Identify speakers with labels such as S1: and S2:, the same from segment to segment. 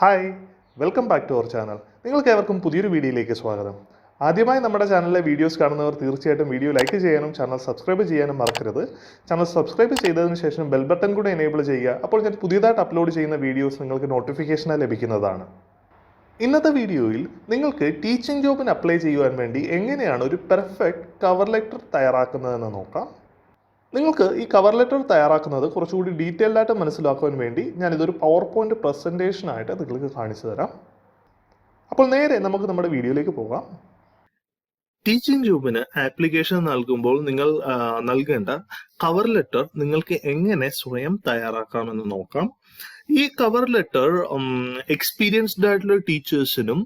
S1: Hi, welcome back to our channel. നിങ്ങൾക്ക് ഏവർക്കും പുതിയൊരു വീഡിയോയിലേക്ക് സ്വാഗതം. ആദ്യമായി നമ്മുടെ ചാനലിലെ വീഡിയോസ് കാണുന്നവർ തീർച്ചയായിട്ടും വീഡിയോ ലൈക്ക് ചെയ്യാനും ചാനൽ സബ്സ്ക്രൈബ് ചെയ്യാനും മറക്കരുത്. ചാനൽ സബ്സ്ക്രൈബ് ചെയ്തതിന് ശേഷം ബെൽ ബട്ടൺ കൂടെ എനേബിൾ ചെയ്യുക. അപ്പോൾ ഞാൻ പുതിയതായിട്ട് അപ്ലോഡ് ചെയ്യുന്ന വീഡിയോസ് നിങ്ങൾക്ക് നോട്ടിഫിക്കേഷനായി ലഭിക്കുന്നതാണ്. ഇന്നത്തെ വീഡിയോയിൽ നിങ്ങൾക്ക് ടീച്ചിങ് ജോബിന് അപ്ലൈ ചെയ്യുവാൻ വേണ്ടി എങ്ങനെയാണ് ഒരു പെർഫെക്റ്റ് കവർ ലെറ്റർ തയ്യാറാക്കുന്നതെന്ന് നോക്കാം. നിങ്ങൾക്ക് ഈ കവർ ലെറ്റർ തയ്യാറാക്കുന്നത് കുറച്ചുകൂടി ഡീറ്റെയിൽഡ് ആയിട്ട് മനസ്സിലാക്കുവാൻ വേണ്ടി ഞാനിതൊരു പവർ പോയിന്റ് പ്രസൻറ്റേഷനായിട്ട് നിങ്ങൾക്ക് കാണിച്ചു തരാം. അപ്പോൾ നേരെ നമുക്ക് നമ്മുടെ വീഡിയോയിലേക്ക് പോകാം.
S2: ടീച്ചിങ് ജോബിന് ആപ്ലിക്കേഷൻ നൽകുമ്പോൾ നിങ്ങൾ നൽകേണ്ട കവർ ലെറ്റർ നിങ്ങൾക്ക് എങ്ങനെ സ്വയം തയ്യാറാക്കാമെന്ന് നോക്കാം. ഈ കവർ ലെറ്റർ എക്സ്പീരിയൻസ്ഡ് ആയിട്ടുള്ള ടീച്ചേഴ്സിനും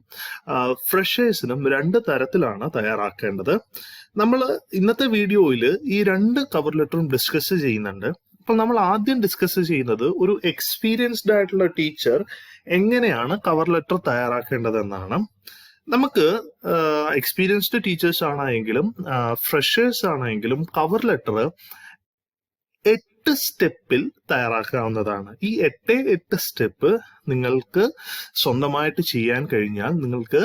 S2: ഫ്രഷേഴ്സിനും രണ്ട് തരത്തിലാണ് തയ്യാറാക്കേണ്ടത്. നമ്മൾ ഇന്നത്തെ വീഡിയോയിൽ ഈ രണ്ട് കവർ ലെറ്ററും ഡിസ്കസ് ചെയ്യുന്നുണ്ട്. അപ്പോൾ നമ്മൾ ആദ്യം ഡിസ്കസ് ചെയ്യുന്നത് ഒരു എക്സ്പീരിയൻസ്ഡ് ആയിട്ടുള്ള ടീച്ചർ എങ്ങനെയാണ് കവർ ലെറ്റർ തയ്യാറാക്കേണ്ടതെന്നാണ്. നമുക്ക് എക്സ്പീരിയൻസ്ഡ് ടീച്ചേഴ്സ് ആണെങ്കിലും ഫ്രഷേഴ്സ് ആണെങ്കിലും കവർ ലെറ്റർ 8 സ്റ്റെപ്പിൽ തയ്യാറാക്കാവുന്നതാണ്. ഈ 8 സ്റ്റെപ്പ് നിങ്ങൾക്ക് സ്വന്തമായിട്ട് ചെയ്യാൻ കഴിഞ്ഞാൽ നിങ്ങൾക്ക്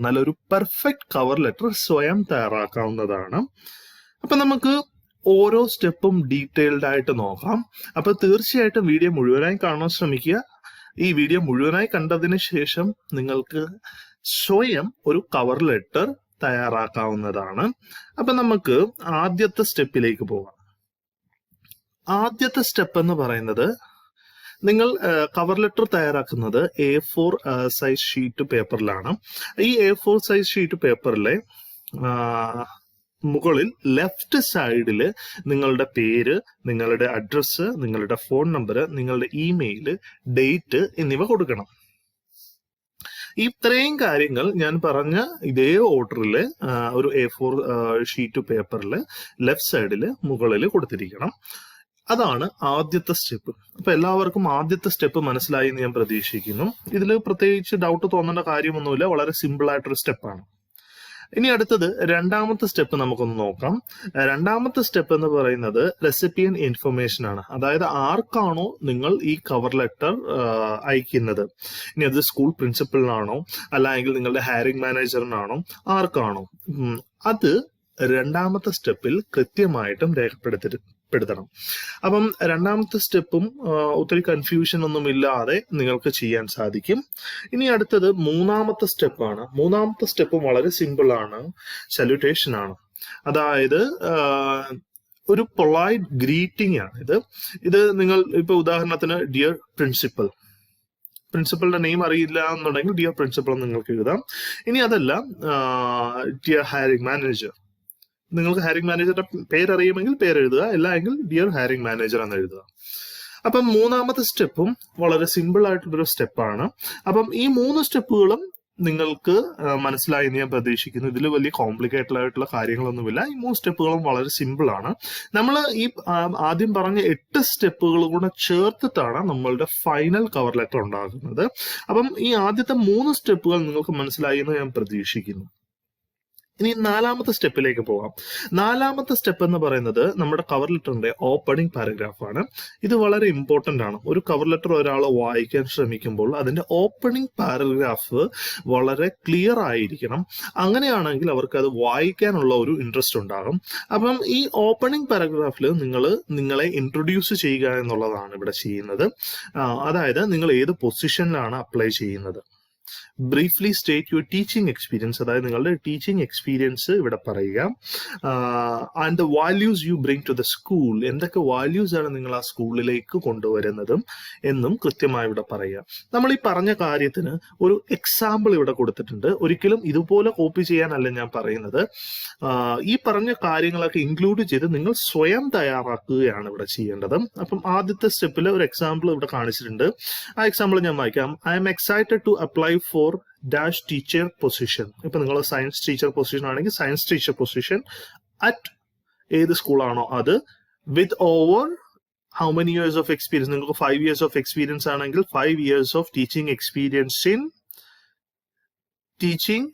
S2: നല്ലൊരു പെർഫെക്റ്റ് കവർ ലെറ്റർ സ്വയം തയ്യാറാക്കാവുന്നതാണ്. അപ്പൊ നമുക്ക് ഓരോ സ്റ്റെപ്പും ഡീറ്റെയിൽഡ് ആയിട്ട് നോക്കാം. അപ്പൊ തീർച്ചയായിട്ടും വീഡിയോ മുഴുവനായി കാണാൻ ശ്രമിക്കുക. ഈ വീഡിയോ മുഴുവനായി കണ്ടതിന് ശേഷം നിങ്ങൾക്ക് സ്വയം ഒരു കവർ ലെറ്റർ തയ്യാറാക്കാവുന്നതാണ്. അപ്പൊ നമുക്ക് ആദ്യത്തെ സ്റ്റെപ്പിലേക്ക് പോകാം. ആദ്യത്തെ സ്റ്റെപ്പ് എന്ന് പറയുന്നത്, നിങ്ങൾ കവർ ലെറ്റർ തയ്യാറാക്കുന്നത് A4 സൈസ് ഷീറ്റ് പേപ്പറിലാണ്. ഈ A4 സൈസ് ഷീറ്റ് പേപ്പറിലെ മുകളിൽ ലെഫ്റ്റ് സൈഡിൽ നിങ്ങളുടെ പേര്, നിങ്ങളുടെ അഡ്രസ്സ്, നിങ്ങളുടെ ഫോൺ നമ്പർ, നിങ്ങളുടെ ഇമെയിൽ, ഡേറ്റ് എന്നിവ കൊടുക്കണം. ഇത്രയും കാര്യങ്ങൾ ഞാൻ പറഞ്ഞ ഇതേ ഓർഡറിൽ ഒരു A4 ഷീറ്റ് പേപ്പറിൽ ലെഫ്റ്റ് സൈഡിൽ മുകളിൽ കൊടുത്തിരിക്കണം. അതാണ് ആദ്യത്തെ സ്റ്റെപ്പ്. അപ്പൊ എല്ലാവർക്കും ആദ്യത്തെ സ്റ്റെപ്പ് മനസ്സിലായി എന്ന് ഞാൻ പ്രതീക്ഷിക്കുന്നു. ഇതിൽ പ്രത്യേകിച്ച് ഡൗട്ട് തോന്നേണ്ട കാര്യമൊന്നുമില്ല, വളരെ സിമ്പിൾ ആയിട്ടൊരു സ്റ്റെപ്പാണ്. ഇനി അടുത്തത് രണ്ടാമത്തെ സ്റ്റെപ്പ് നമുക്കൊന്ന് നോക്കാം. രണ്ടാമത്തെ സ്റ്റെപ്പ് എന്ന് പറയുന്നത് റെസിപ്പിയൻ ഇൻഫർമേഷൻ ആണ്. അതായത് ആർക്കാണോ നിങ്ങൾ ഈ കവർ ലെറ്റർ അയക്കുന്നത്, ഇനി അത് സ്കൂൾ പ്രിൻസിപ്പലിനാണോ അല്ലെങ്കിൽ നിങ്ങളുടെ ഹയറിംഗ് മാനേജറിനാണോ ആർക്കാണോ, അത് രണ്ടാമത്തെ സ്റ്റെപ്പിൽ കൃത്യമായിട്ടും രേഖപ്പെടുത്തണം. അപ്പം രണ്ടാമത്തെ സ്റ്റെപ്പും ഒത്തിരി കൺഫ്യൂഷൻ ഒന്നും ഇല്ലാതെ നിങ്ങൾക്ക് ചെയ്യാൻ സാധിക്കും. ഇനി അടുത്തത് മൂന്നാമത്തെ സ്റ്റെപ്പാണ്. മൂന്നാമത്തെ സ്റ്റെപ്പും വളരെ സിമ്പിൾ ആണ്, സല്യൂട്ടേഷൻ ആണ്. അതായത് ഒരു പൊളൈറ്റ് ഗ്രീറ്റിംഗ് ആണ് ഇത് നിങ്ങൾ ഇപ്പൊ ഉദാഹരണത്തിന് ഡിയർ പ്രിൻസിപ്പലിന്റെ നെയിം അറിയില്ല എന്നുണ്ടെങ്കിൽ ഡിയർ പ്രിൻസിപ്പൽ നിങ്ങൾക്ക് എഴുതാം. ഇനി അതല്ല ഡിയർ ഹയറിംഗ് മാനേജർ, നിങ്ങൾക്ക് ഹയറിംഗ് മാനേജറുടെ പേരറിയുമെങ്കിൽ പേരെഴുതുക, അല്ല എങ്കിൽ ഡിയർ ഹയറിംഗ് മാനേജർ എന്ന് എഴുതുക. അപ്പം മൂന്നാമത്തെ സ്റ്റെപ്പും വളരെ സിമ്പിൾ ആയിട്ടുള്ളൊരു സ്റ്റെപ്പാണ്. അപ്പം ഈ 3 സ്റ്റെപ്പുകളും നിങ്ങൾക്ക് മനസ്സിലായി എന്ന് ഞാൻ പ്രതീക്ഷിക്കുന്നു. ഇതിൽ വലിയ കോംപ്ലിക്കേറ്റഡ് ആയിട്ടുള്ള കാര്യങ്ങളൊന്നുമില്ല. ഈ 3 സ്റ്റെപ്പുകളും വളരെ സിമ്പിൾ ആണ്. നമ്മൾ ഈ ആദ്യം പറഞ്ഞ 8 സ്റ്റെപ്പുകൾ കൂടെ ചേർത്തിട്ടാണ് നമ്മളുടെ ഫൈനൽ കവർ ലെറ്റർ ഉണ്ടാകുന്നത്. അപ്പം ഈ ആദ്യത്തെ 3 സ്റ്റെപ്പുകൾ നിങ്ങൾക്ക് മനസ്സിലായി എന്ന് ഞാൻ പ്രതീക്ഷിക്കുന്നു. ഇനി നാലാമത്തെ സ്റ്റെപ്പിലേക്ക് പോകാം. നാലാമത്തെ സ്റ്റെപ്പ് എന്ന് പറയുന്നത് നമ്മുടെ കവർ ലെറ്ററിന്റെ ഓപ്പണിംഗ് പാരഗ്രാഫ് ആണ്. ഇത് വളരെ ഇമ്പോർട്ടന്റ് ആണ്. ഒരു കവർ ലെറ്റർ ഒരാൾ വായിക്കാൻ ശ്രമിക്കുമ്പോൾ അതിന്റെ ഓപ്പണിംഗ് പാരഗ്രാഫ് വളരെ ക്ലിയർ ആയിരിക്കണം. അങ്ങനെയാണെങ്കിൽ അവർക്ക് അത് വായിക്കാനുള്ള ഒരു ഇൻട്രസ്റ്റ് ഉണ്ടാകും. അപ്പം ഈ ഓപ്പണിംഗ് പാരഗ്രാഫിൽ നിങ്ങളെ ഇൻട്രൊഡ്യൂസ് ചെയ്യുക എന്നുള്ളതാണ് ഇവിടെ ചെയ്യുന്നത്. അതായത് നിങ്ങൾ ഏത് പൊസിഷനിലാണ് അപ്ലൈ ചെയ്യുന്നത്, briefly state your teaching experience, അതായത് നിങ്ങളുടെ ടീച്ചിങ് എക്സ്പീരിയൻസ് ഇവിടെ പറയുക. And the values you bring to the school, എന്തൊക്കെ വാല്യൂസ് ആണ് നിങ്ങൾ ആ സ്കൂളിലേക്ക് കൊണ്ടുവരുന്നതും എന്നും കൃത്യമായി ഇവിടെ പറയുക. നമ്മൾ ഈ പറഞ്ഞ കാര്യത്തിന് ഒരു എക്സാമ്പിൾ ഇവിടെ കൊടുത്തിട്ടുണ്ട്. ഒരിക്കലും ഇതുപോലെ കോപ്പി ചെയ്യാനല്ല ഞാൻ പറയുന്നത്. ഈ പറഞ്ഞ കാര്യങ്ങളൊക്കെ ഇൻക്ലൂഡ് ചെയ്ത് നിങ്ങൾ സ്വയം തയ്യാറാക്കുകയാണ് ഇവിടെ ചെയ്യേണ്ടത്. അപ്പം ആദ്യത്തെ സ്റ്റെപ്പിൽ ഒരു എക്സാമ്പിൾ ഇവിടെ കാണിച്ചിട്ടുണ്ട്. ആ എക്സാമ്പിൾ ഞാൻ വായിക്കാം. I'm excited to apply for dash teacher position. ഇപ്പൊ നിങ്ങൾ സയൻസ് ടീച്ചർ പൊസിഷൻ ആണെങ്കിൽ സയൻസ് ടീച്ചർ പൊസിഷൻ അറ്റ് ഏത് സ്കൂളാണോ അത്, with over how many years of experience. നിങ്ങൾക്ക് 5 years ഓഫ് എക്സ്പീരിയൻസ് ആണെങ്കിൽ 5 years of teaching experience in teaching,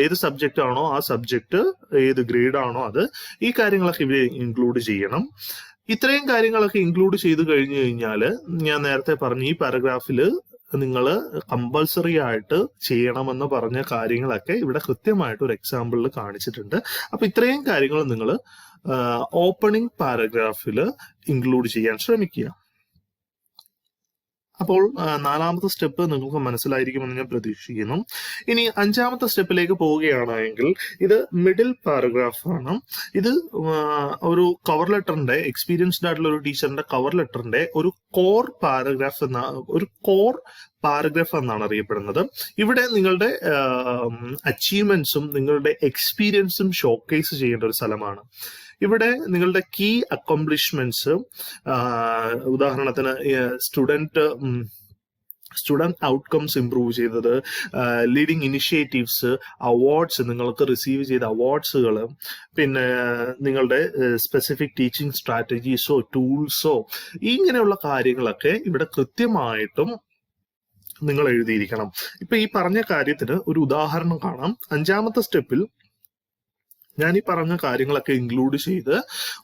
S2: ഏത് subject ആണോ ആ സബ്ജക്ട്, ഏത് ഗ്രേഡ് ആണോ അത്, ഈ കാര്യങ്ങളൊക്കെ ഇവിടെ ഇൻക്ലൂഡ് ചെയ്യണം. ഇത്രയും കാര്യങ്ങളൊക്കെ ഇൻക്ലൂഡ് ചെയ്ത് കഴിഞ്ഞു കഴിഞ്ഞാൽ ഞാൻ നേരത്തെ പറഞ്ഞ ഈ പാരഗ്രാഫിൽ നിങ്ങൾ കമ്പൾസറി ആയിട്ട് ചെയ്യണമെന്ന് പറഞ്ഞ കാര്യങ്ങളൊക്കെ ഇവിടെ കൃത്യമായിട്ട് ഒരു എക്സാമ്പിളിൽ കാണിച്ചിട്ടുണ്ട്. അപ്പൊ ഇത്രയും കാര്യങ്ങൾ നിങ്ങൾ ഓപ്പണിംഗ് പാരഗ്രാഫിൽ ഇൻക്ലൂഡ് ചെയ്യാൻ ശ്രമിക്കുക. അപ്പോൾ നാലാമത്തെ സ്റ്റെപ്പ് നിങ്ങൾക്ക് മനസ്സിലായിരിക്കുമെന്ന് ഞാൻ പ്രതീക്ഷിക്കുന്നു. ഇനി അഞ്ചാമത്തെ സ്റ്റെപ്പിലേക്ക് പോവുകയാണെങ്കിൽ ഇത് മിഡിൽ പാരഗ്രാഫ് ആണ്. ഇത് ഒരു കവർ ലെറ്ററിന്റെ, എക്സ്പീരിയൻസ്ഡ് ആയിട്ടുള്ള ഒരു ടീച്ചറിന്റെ കവർ ലെറ്ററിന്റെ ഒരു കോർ പാരഗ്രാഫ് എന്നാണ് അറിയപ്പെടുന്നത്. ഇവിടെ നിങ്ങളുടെ അച്ചീവ്മെന്റ്സും നിങ്ങളുടെ എക്സ്പീരിയൻസും ഷോക്കേസ് ചെയ്യേണ്ട ഒരു സ്ഥലമാണ്. ഇവിടെ നിങ്ങളുടെ കീ അക്കോംപ്ലിഷ്മെന്റ്സ്, ഉദാഹരണത്തിന് സ്റ്റുഡന്റ് ഔട്ട്കംസ് ഇംപ്രൂവ് ചെയ്തത്, ലീഡിങ് ഇനിഷ്യേറ്റീവ്സ്, അവാർഡ്സ്, നിങ്ങൾക്ക് റിസീവ് ചെയ്ത അവാർഡ്സുകൾ, പിന്നെ നിങ്ങളുടെ സ്പെസിഫിക് ടീച്ചിങ് സ്ട്രാറ്റജീസോ ടൂൾസോ ഇങ്ങനെയുള്ള കാര്യങ്ങളൊക്കെ ഇവിടെ കൃത്യമായിട്ടും നിങ്ങൾ എഴുതിയിരിക്കണം. ഇപ്പൊ ഈ പറഞ്ഞ കാര്യത്തിന് ഒരു ഉദാഹരണം കാണാം. അഞ്ചാമത്തെ സ്റ്റെപ്പിൽ ഞാൻ ഈ പറഞ്ഞ കാര്യങ്ങളൊക്കെ ഇൻക്ലൂഡ് ചെയ്ത്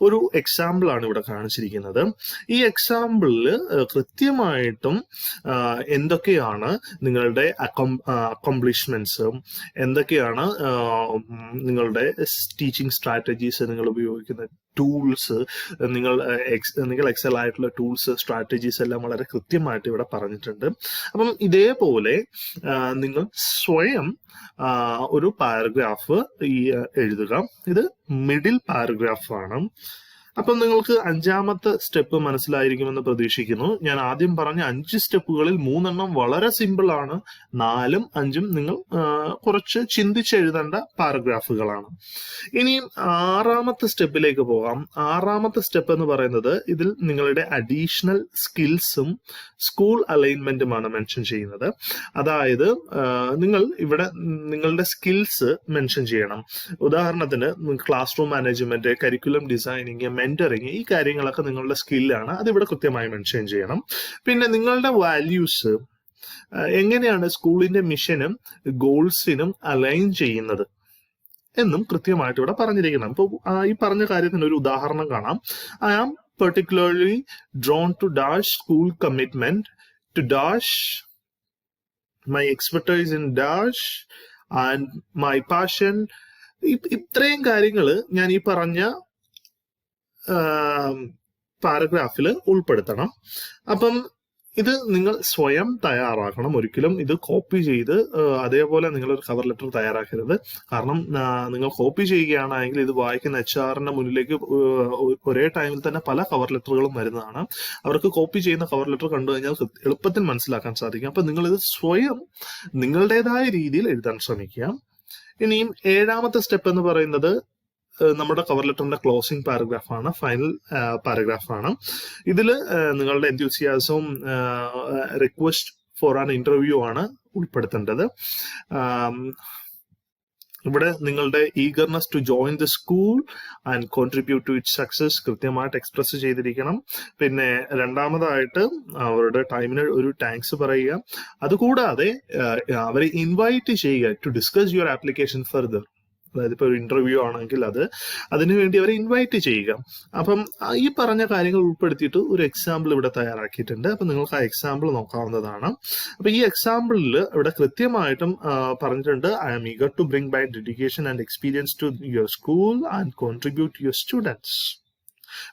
S2: ഒരു എക്സാമ്പിൾ ആണ് ഇവിടെ കാണിച്ചിരിക്കുന്നത്. ഈ എക്സാമ്പിളിൽ കൃത്യമായിട്ടും എന്തൊക്കെയാണ് നിങ്ങളുടെ അക്കോംപ്ലിഷ്മെന്റ്സ്, എന്തൊക്കെയാണ് നിങ്ങളുടെ ടീച്ചിങ് സ്ട്രാറ്റജീസ്, നിങ്ങൾ ഉപയോഗിക്കുന്ന ടൂൾസ്, നിങ്ങൾ എക്സൽ ആയിട്ടുള്ള ടൂൾസ്, സ്ട്രാറ്റജീസ് എല്ലാം വളരെ കൃത്യമായിട്ട് ഇവിടെ പറഞ്ഞിട്ടുണ്ട്. അപ്പം ഇതേപോലെ നിങ്ങൾ സ്വയം ഒരു പാരഗ്രാഫ് എഴുതുക. ഇത് മിഡിൽ പാരഗ്രാഫ് ആണ്. അപ്പം നിങ്ങൾക്ക് അഞ്ചാമത്തെ സ്റ്റെപ്പ് മനസ്സിലായിരിക്കുമെന്ന് പ്രതീക്ഷിക്കുന്നു. ഞാൻ ആദ്യം പറഞ്ഞ 5 സ്റ്റെപ്പുകളിൽ 3 വളരെ സിമ്പിൾ ആണ്. 4ഉം 5ഉം നിങ്ങൾ കുറച്ച് ചിന്തിച്ചെഴുതേണ്ട പാരഗ്രാഫുകളാണ്. ഇനി 6ാമത്തെ സ്റ്റെപ്പിലേക്ക് പോകാം. 6ാമത്തെ സ്റ്റെപ്പ് എന്ന് പറയുന്നത് ഇതിൽ നിങ്ങളുടെ അഡീഷണൽ സ്കിൽസും സ്കൂൾ അലൈൻമെന്റുമാണ് മെൻഷൻ ചെയ്യുന്നത്. അതായത് നിങ്ങൾ ഇവിടെ നിങ്ങളുടെ സ്കിൽസ് മെൻഷൻ ചെയ്യണം. ഉദാഹരണത്തിന് class room management, curriculum designing, mentoring, ഈ കാര്യങ്ങളൊക്കെ നിങ്ങളുടെ സ്കില്ലാണ്. അതിവിടെ കൃത്യമായി മെൻഷൻ ചെയ്യണം. പിന്നെ നിങ്ങളുടെ വാല്യൂസ് എങ്ങനെയാണ് സ്കൂളിന്റെ മിഷനും ഗോൾസിനും അലൈൻ ചെയ്യുന്നത് എന്നും കൃത്യമായിട്ട് ഇവിടെ പറഞ്ഞിരിക്കണം. അപ്പോൾ ഈ പറഞ്ഞ കാര്യത്തിന് ഒരു ഉദാഹരണം കാണാം. I am particularly drawn to dash school commitment, to dash my expertise in dash and my passion. ഇത്രയും കാര്യങ്ങൾ ഞാൻ ഈ പറഞ്ഞ പാരഗ്രാഫിൽ ഉൾപ്പെടുത്തണം. അപ്പം ഇത് നിങ്ങൾ സ്വയം തയ്യാറാക്കണം. ഒരിക്കലും ഇത് കോപ്പി ചെയ്ത് അതേപോലെ നിങ്ങളൊരു കവർ ലെറ്റർ തയ്യാറാക്കരുത്. കാരണം നിങ്ങൾ കോപ്പി ചെയ്യുകയാണെങ്കിൽ ഇത് വായിക്കുന്ന HR-ന്റെ മുന്നിലേക്ക് ഒരേ ടൈമിൽ തന്നെ പല കവർ ലെറ്ററുകളും വരുന്നതാണ്. അവർക്ക് കോപ്പി ചെയ്യുന്ന കവർ ലെറ്റർ കണ്ടു കഴിഞ്ഞാൽ എളുപ്പത്തിൽ മനസ്സിലാക്കാൻ സാധിക്കും. അപ്പൊ നിങ്ങളിത് സ്വയം നിങ്ങളുടേതായ രീതിയിൽ എഴുതാൻ ശ്രമിക്കുക. ഇനിയും 7ാമത്തെ സ്റ്റെപ്പ് എന്ന് പറയുന്നത് നമ്മുടെ കവർ ലെറ്ററിന്റെ ക്ലോസിംഗ് പാരഗ്രാഫ് ആണ്, ഫൈനൽ പാരഗ്രാഫ് ആണ്. ഇതിൽ നിങ്ങളുടെ എൻതൂസിയാസവും റിക്വസ്റ്റ് ഫോർ ആൻ ഇന്റർവ്യൂ ആണ് ഉൾപ്പെടുത്തേണ്ടത്. ഇവിടെ നിങ്ങളുടെ eagerness to join the school and contribute to its success കൃത്യമായിട്ട് എക്സ്പ്രസ് ചെയ്തിരിക്കണം. പിന്നെ രണ്ടാമതായിട്ട് അവരുടെ ടൈമിന് ഒരു താങ്ക്സ് പറയുക. അതുകൂടാതെ അവരെ ഇൻവൈറ്റ് ചെയ്യുക to discuss your application further. അതായത് ഇപ്പോൾ ഒരു ഇന്റർവ്യൂ ആണെങ്കിൽ അതിനുവേണ്ടി അവരെ ഇൻവൈറ്റ് ചെയ്യുക. അപ്പം ഈ പറഞ്ഞ കാര്യങ്ങൾ ഉൾപ്പെടുത്തിയിട്ട് ഒരു എക്സാമ്പിൾ ഇവിടെ തയ്യാറാക്കിയിട്ടുണ്ട്. അപ്പം നിങ്ങൾക്ക് ആ എക്സാമ്പിൾ നോക്കാവുന്നതാണ്. അപ്പൊ ഈ എക്സാമ്പിളിൽ ഇവിടെ കൃത്യമായിട്ടും പറഞ്ഞിട്ടുണ്ട്, I am eager to bring by dedication and experience to your school and contribute your students.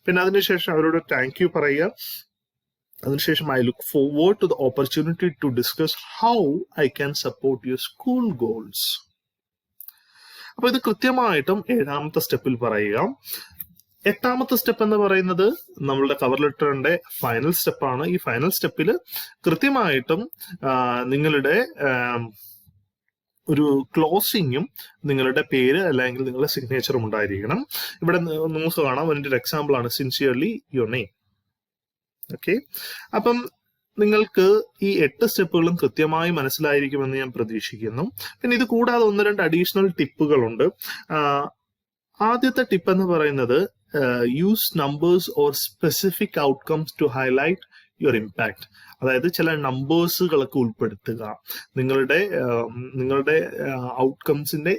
S2: പിന്നെ അതിനുശേഷം അവരോട് താങ്ക് യു പറയുക. അതിനുശേഷം I look forward to the opportunity to discuss how I can support your school goals. അപ്പൊ ഇത് കൃത്യമായിട്ടും 7ാമത്തെ സ്റ്റെപ്പിൽ പറയുക. 8ാമത്തെ സ്റ്റെപ്പ് എന്ന് പറയുന്നത് നമ്മളുടെ കവർ ലെറ്ററിന്റെ ഫൈനൽ സ്റ്റെപ്പാണ്. ഈ ഫൈനൽ സ്റ്റെപ്പിൽ കൃത്യമായിട്ടും നിങ്ങളുടെ ഒരു ക്ലോസിങ്ങും നിങ്ങളുടെ പേര് അല്ലെങ്കിൽ നിങ്ങളുടെ സിഗ്നേച്ചറും ഉണ്ടായിരിക്കണം. ഇവിടെ നമുക്ക് കാണാം, അതിന്റെ ഒരു എക്സാമ്പിൾ ആണ് സിൻസിയർലി യുവർ നെയിം. ഓക്കെ, അപ്പം നിങ്ങൾക്ക് ഈ 8 സ്റ്റെപ്പുകളും കൃത്യമായി മനസ്സിലായിരിക്കുമെന്ന് ഞാൻ പ്രതീക്ഷിക്കുന്നു. പിന്നെ ഇത് കൂടാതെ 1-2 അഡീഷണൽ ടിപ്പുകളുണ്ട്. ആദ്യത്തെ ടിപ്പ് എന്ന് പറയുന്നത് use numbers or specific outcomes to highlight your impact. അതായത് ചില നമ്പേഴ്സുകളൊക്കെ ഉൾപ്പെടുത്തുക. നിങ്ങളുടെ ഔട്ട്കംസിന്റെ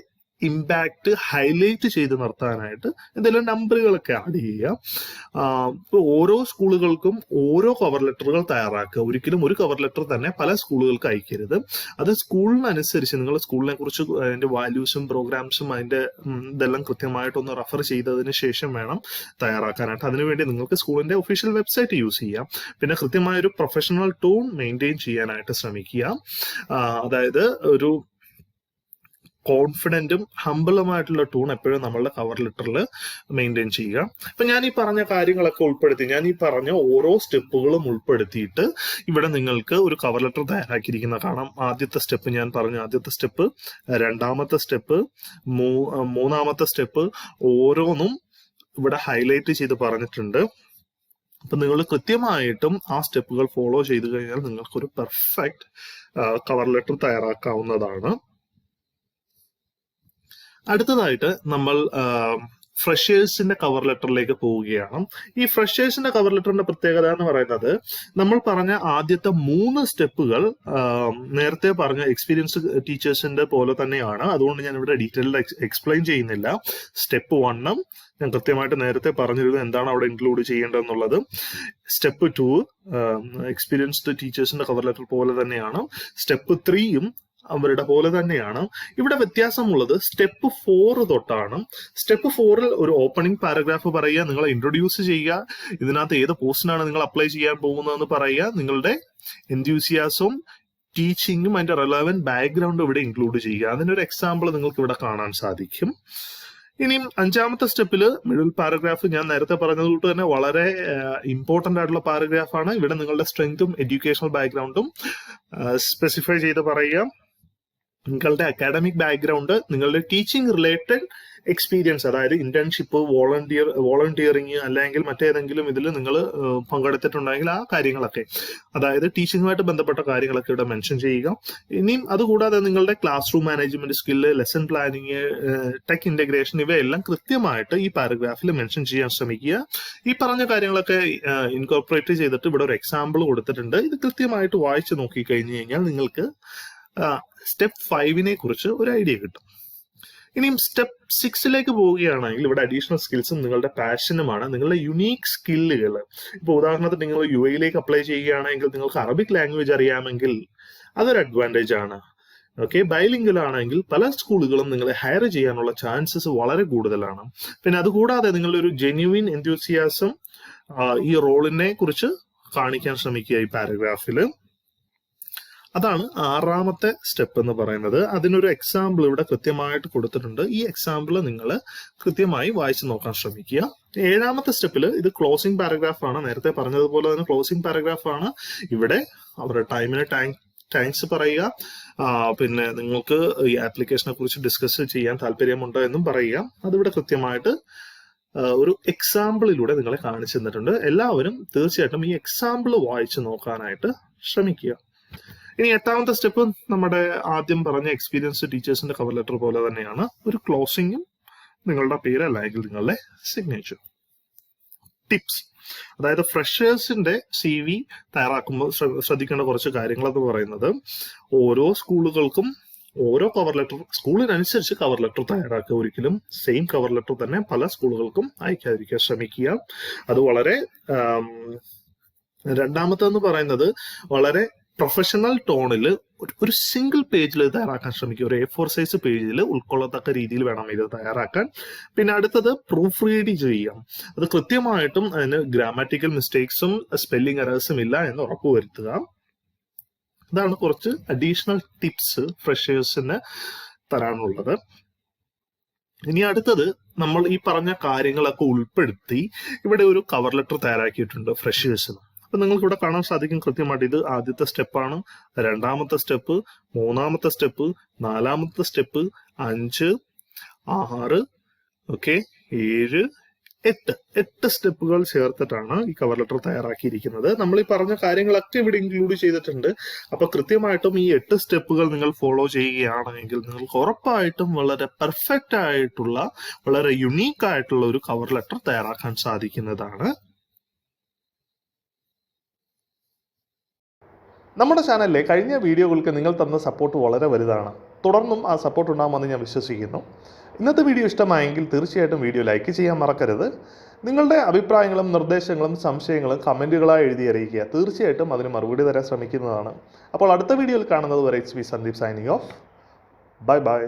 S2: ഇമ്പാക്റ്റ് ഹൈലൈറ്റ് ചെയ്ത് നിർത്താനായിട്ട് എന്തെങ്കിലും നമ്പറുകളൊക്കെ ആഡ് ചെയ്യുക. ഇപ്പോൾ ഓരോ സ്കൂളുകൾക്കും ഓരോ കവർ ലെറ്ററുകൾ തയ്യാറാക്കുക. ഒരിക്കലും ഒരു കവർ ലെറ്റർ തന്നെ പല സ്കൂളുകൾക്ക് അയക്കരുത്. അത് സ്കൂളിനനുസരിച്ച് നിങ്ങൾ സ്കൂളിനെ കുറിച്ച് അതിന്റെ വാല്യൂസും പ്രോഗ്രാംസും അതിന്റെ ഇതെല്ലാം കൃത്യമായിട്ടൊന്ന് റെഫർ ചെയ്തതിന് ശേഷം വേണം തയ്യാറാക്കാനായിട്ട്. അതിനുവേണ്ടി നിങ്ങൾക്ക് സ്കൂളിന്റെ ഒഫീഷ്യൽ വെബ്സൈറ്റ് യൂസ് ചെയ്യാം. പിന്നെ കൃത്യമായ ഒരു പ്രൊഫഷണൽ ടോൺ മെയിൻറ്റെയിൻ ചെയ്യാനായിട്ട് ശ്രമിക്കുക. അതായത് ഒരു കോൺഫിഡന്റും ഹംബിളുമായിട്ടുള്ള ടൂൺ എപ്പോഴും നമ്മളുടെ കവർ ലെറ്ററിൽ മെയിൻറ്റെയിൻ ചെയ്യുക. ഇപ്പൊ ഞാൻ ഈ പറഞ്ഞ കാര്യങ്ങളൊക്കെ ഉൾപ്പെടുത്തി, ഞാൻ ഈ പറഞ്ഞ ഓരോ സ്റ്റെപ്പുകളും ഉൾപ്പെടുത്തിയിട്ട് ഇവിടെ നിങ്ങൾക്ക് ഒരു കവർ ലെറ്റർ തയ്യാറാക്കിയിരിക്കുന്ന കാണാം. ആദ്യത്തെ സ്റ്റെപ്പ് ഞാൻ പറഞ്ഞു, ആദ്യത്തെ സ്റ്റെപ്പ്, രണ്ടാമത്തെ സ്റ്റെപ്പ്, മൂന്നാമത്തെ സ്റ്റെപ്പ്, ഓരോന്നും ഇവിടെ ഹൈലൈറ്റ് ചെയ്ത് പറഞ്ഞിട്ടുണ്ട്. അപ്പൊ നിങ്ങൾ കൃത്യമായിട്ടും ആ സ്റ്റെപ്പുകൾ ഫോളോ ചെയ്ത് കഴിഞ്ഞാൽ നിങ്ങൾക്കൊരു പെർഫെക്റ്റ് കവർ ലെറ്റർ തയ്യാറാക്കാവുന്നതാണ്. അടുത്തതായിട്ട് നമ്മൾ ഫ്രഷേഴ്സിന്റെ കവർ ലെറ്ററിലേക്ക് പോവുകയാണ്. ഈ ഫ്രഷേഴ്സിന്റെ കവർ ലെറ്ററിന്റെ പ്രത്യേകത എന്ന് പറയുന്നത് നമ്മൾ പറഞ്ഞ ആദ്യത്തെ 3 സ്റ്റെപ്പുകൾ നേരത്തെ പറഞ്ഞ എക്സ്പീരിയൻസ് ടീച്ചേഴ്സിന്റെ പോലെ തന്നെയാണ്. അതുകൊണ്ട് ഞാൻ ഇവിടെ ഡീറ്റെയിൽഡ് എക്സ്പ്ലെയിൻ ചെയ്യുന്നില്ല. സ്റ്റെപ്പ് 1 ഞാൻ കൃത്യമായിട്ട് നേരത്തെ പറഞ്ഞിരുന്നു എന്താണ് അവിടെ ഇൻക്ലൂഡ് ചെയ്യേണ്ടതെന്നുള്ളത്. സ്റ്റെപ്പ് 2 എക്സ്പീരിയൻസ്ഡ് ടീച്ചേഴ്സിന്റെ കവർ ലെറ്റർ പോലെ തന്നെയാണ്. സ്റ്റെപ്പ് 3യും അവരുടെ പോലെ തന്നെയാണ്. ഇവിടെ വ്യത്യാസമുള്ളത് സ്റ്റെപ്പ് 4 തൊട്ടാണ്. സ്റ്റെപ്പ് 4ൽ ഒരു ഓപ്പണിംഗ് പാരഗ്രാഫ് പറയുക, നിങ്ങളെ ഇൻട്രൊഡ്യൂസ് ചെയ്യുക, ഇതിനകത്ത് ഏത് പോസ്റ്റിനാണ് നിങ്ങൾ അപ്ലൈ ചെയ്യാൻ പോകുന്നതെന്ന് പറയുക, നിങ്ങളുടെ എൻത്യൂസിയാസും ടീച്ചിങ്ങും അതിന്റെ റെലവന്റ് ബാക്ക്ഗ്രൗണ്ടും ഇവിടെ ഇൻക്ലൂഡ് ചെയ്യുക. അതിനൊരു എക്സാമ്പിൾ നിങ്ങൾക്ക് ഇവിടെ കാണാൻ സാധിക്കും. ഇനിയും 5ാമത്തെ സ്റ്റെപ്പിൽ മിഡിൽ പാരഗ്രാഫ് ഞാൻ നേരത്തെ പറഞ്ഞതുകൊണ്ട് തന്നെ വളരെ ഇമ്പോർട്ടന്റ് ആയിട്ടുള്ള പാരഗ്രാഫാണ്. ഇവിടെ നിങ്ങളുടെ സ്ട്രെങ്തും എഡ്യൂക്കേഷണൽ ബാക്ക്ഗ്രൗണ്ടും സ്പെസിഫൈ ചെയ്ത് പറയുക. നിങ്ങളുടെ അക്കാഡമിക് ബാക്ക്ഗ്രൗണ്ട്, നിങ്ങളുടെ ടീച്ചിങ് റിലേറ്റഡ് എക്സ്പീരിയൻസ്, അതായത് ഇന്റേൺഷിപ്പ്, വോളണ്ടിയറിങ് അല്ലെങ്കിൽ മറ്റേതെങ്കിലും ഇതിൽ നിങ്ങൾ പങ്കെടുത്തിട്ടുണ്ടെങ്കിൽ ആ കാര്യങ്ങളൊക്കെ, അതായത് ടീച്ചിങ്ങുമായിട്ട് ബന്ധപ്പെട്ട കാര്യങ്ങളൊക്കെ ഇവിടെ മെൻഷൻ ചെയ്യുക. ഇനിയും അതുകൂടാതെ നിങ്ങളുടെ class room management skill, lesson planning, tech integration, ഇവയെല്ലാം കൃത്യമായിട്ട് ഈ പാരഗ്രാഫിൽ മെൻഷൻ ചെയ്യാൻ ശ്രമിക്കുക. ഈ പറഞ്ഞ കാര്യങ്ങളൊക്കെ ഇൻകോർപ്പറേറ്റ് ചെയ്തിട്ട് ഇവിടെ ഒരു എക്സാമ്പിൾ കൊടുത്തിട്ടുണ്ട്. ഇത് കൃത്യമായിട്ട് വായിച്ചു നോക്കി കഴിഞ്ഞു കഴിഞ്ഞാൽ നിങ്ങൾക്ക് സ്റ്റെപ്പ് 5നെ കുറിച്ച് ഒരു ഐഡിയ കിട്ടും. ഇനിയും സ്റ്റെപ്പ് 6ലേക്ക് പോവുകയാണെങ്കിൽ ഇവിടെ അഡീഷണൽ സ്കിൽസും നിങ്ങളുടെ പാഷനുമാണ്, നിങ്ങളുടെ യുണീക്ക് സ്കില്ലുകൾ. ഇപ്പോൾ ഉദാഹരണത്തിന് നിങ്ങൾ UAE അപ്ലൈ ചെയ്യുകയാണെങ്കിൽ നിങ്ങൾക്ക് അറബിക് ലാംഗ്വേജ് അറിയാമെങ്കിൽ അതൊരു അഡ്വാൻറ്റേജ് ആണ്. ഓക്കെ, ബൈലിംഗൽ ആണെങ്കിൽ പല സ്കൂളുകളും നിങ്ങളെ ഹയർ ചെയ്യാനുള്ള ചാൻസസ് വളരെ കൂടുതലാണ്. പിന്നെ അതുകൂടാതെ നിങ്ങളുടെ ഒരു ജെന്യുവിൻ എൻത്യൂസിയാസം ഈ റോളിനെ കുറിച്ച് കാണിക്കാൻ ശ്രമിക്കുക ഈ പാരഗ്രാഫിൽ. അതാണ് 6ാമത്തെ സ്റ്റെപ്പ് എന്ന് പറയുന്നത്. അതിനൊരു എക്സാമ്പിൾ ഇവിടെ കൃത്യമായിട്ട് കൊടുത്തിട്ടുണ്ട്. ഈ എക്സാമ്പിൾ നിങ്ങൾ കൃത്യമായി വായിച്ചു നോക്കാൻ ശ്രമിക്കുക. 7ാമത്തെ സ്റ്റെപ്പിൽ ഇത് ക്ലോസിംഗ് പാരഗ്രാഫ് ആണ്. നേരത്തെ പറഞ്ഞതുപോലെ തന്നെ ക്ലോസിംഗ് പാരഗ്രാഫ് ആണ്. ഇവിടെ അവരുടെ ടൈമിന് താങ്ക്സ് പറയുക, പിന്നെ നിങ്ങൾക്ക് ഈ ആപ്ലിക്കേഷനെ കുറിച്ച് ഡിസ്കസ് ചെയ്യാൻ താല്പര്യമുണ്ടോ എന്നും പറയുക. അതിവിടെ കൃത്യമായിട്ട് ഒരു എക്സാമ്പിളിലൂടെ നിങ്ങളെ കാണിച്ചു തന്നിട്ടുണ്ട്. എല്ലാവരും തീർച്ചയായിട്ടും ഈ എക്സാമ്പിൾ വായിച്ചു നോക്കാനായിട്ട് ശ്രമിക്കുക. ഇനി 8ാമത്തെ സ്റ്റെപ്പ് നമ്മുടെ ആദ്യം പറഞ്ഞ എക്സ്പീരിയൻസ്ഡ് ടീച്ചേഴ്സിന്റെ കവർ ലെറ്റർ പോലെ തന്നെയാണ്. ഒരു ക്ലോസിംഗും നിങ്ങളുടെ പേര് അല്ലെങ്കിൽ നിങ്ങളുടെ സിഗ്നേച്ചർ. ടിപ്സ്, അതായത് ഫ്രഷേഴ്സിന്റെ CV തയ്യാറാക്കുമ്പോൾ ശ്രദ്ധിക്കേണ്ട കുറച്ച് കാര്യങ്ങൾ എന്ന് പറയുന്നത്, ഓരോ സ്കൂളുകൾക്കും ഓരോ കവർ ലെറ്റർ, സ്കൂളിനനുസരിച്ച് കവർ ലെറ്റർ തയ്യാറാക്കുക. ഒരിക്കലും സെയിം കവർ ലെറ്റർ തന്നെ പല സ്കൂളുകൾക്കും അയക്കാതിരിക്കാൻ ശ്രമിക്കുക. അത് വളരെ രണ്ടാമത്തെന്ന് പറയുന്നത് വളരെ പ്രൊഫഷണൽ ടോണിൽ ഒരു സിംഗിൾ പേജിൽ തയ്യാറാക്കാൻ ശ്രമിക്കുക. ഒരു A4 സൈസ് പേജിൽ ഉൾക്കൊള്ളത്തക്ക രീതിയിൽ വേണം ഇത് തയ്യാറാക്കാൻ. പിന്നെ അടുത്തത് പ്രൂഫ് റീഡ് ചെയ്യാം. അത് കൃത്യമായിട്ടും അതിന് ഗ്രാമാറ്റിക്കൽ മിസ്റ്റേക്സും സ്പെല്ലിംഗ് എറേഴ്സും ഇല്ല എന്ന് ഉറപ്പുവരുത്തുക. ഇതാണ് കുറച്ച് അഡീഷണൽ ടിപ്സ് ഫ്രഷേഴ്സിന് തരാനുള്ളത്. ഇനി അടുത്തത്, നമ്മൾ ഈ പറഞ്ഞ കാര്യങ്ങളൊക്കെ ഉൾപ്പെടുത്തി ഇവിടെ ഒരു കവർ ലെറ്റർ തയ്യാറാക്കിയിട്ടുണ്ട് ഫ്രഷേഴ്സിന്. അപ്പൊ നിങ്ങൾക്ക് ഇവിടെ കാണാൻ സാധിക്കും കൃത്യമായിട്ട് ഇത് ആദ്യത്തെ സ്റ്റെപ്പാണ്, 2ാമത്തെ സ്റ്റെപ്പ്, 3ാമത്തെ സ്റ്റെപ്പ്, 4ാമത്തെ സ്റ്റെപ്പ്, 5, 6, ഓക്കെ, 7, 8 സ്റ്റെപ്പുകൾ ചേർത്തിട്ടാണ് ഈ കവർ ലെറ്റർ തയ്യാറാക്കിയിരിക്കുന്നത്. നമ്മൾ ഈ പറഞ്ഞ കാര്യങ്ങളൊക്കെ ഇവിടെ ഇൻക്ലൂഡ് ചെയ്തിട്ടുണ്ട്. അപ്പൊ കൃത്യമായിട്ടും ഈ 8 സ്റ്റെപ്പുകൾ നിങ്ങൾ ഫോളോ ചെയ്യുകയാണെങ്കിൽ നിങ്ങൾക്ക് ഉറപ്പായിട്ടും വളരെ പെർഫെക്റ്റ് ആയിട്ടുള്ള, വളരെ യുണീക്ക് ആയിട്ടുള്ള ഒരു കവർ ലെറ്റർ തയ്യാറാക്കാൻ സാധിക്കുന്നതാണ്.
S1: നമ്മുടെ ചാനലിലെ കഴിഞ്ഞ വീഡിയോകൾക്ക് നിങ്ങൾ തന്ന സപ്പോർട്ട് വളരെ വലുതാണ്. തുടർന്നും ആ സപ്പോർട്ട് ഉണ്ടാകുമെന്ന് ഞാൻ വിശ്വസിക്കുന്നു. ഇന്നത്തെ വീഡിയോ ഇഷ്ടമായെങ്കിൽ തീർച്ചയായിട്ടും വീഡിയോ ലൈക്ക് ചെയ്യാൻ മറക്കരുത്. നിങ്ങളുടെ അഭിപ്രായങ്ങളും നിർദ്ദേശങ്ങളും സംശയങ്ങളും കമൻറ്റുകളായി എഴുതി അറിയിക്കുക. തീർച്ചയായിട്ടും അതിന് മറുപടി തരാൻ ശ്രമിക്കുന്നതാണ്. അപ്പോൾ അടുത്ത വീഡിയോയിൽ കാണുന്നത് വരെ it's me Sandeep signing off. Bye bye.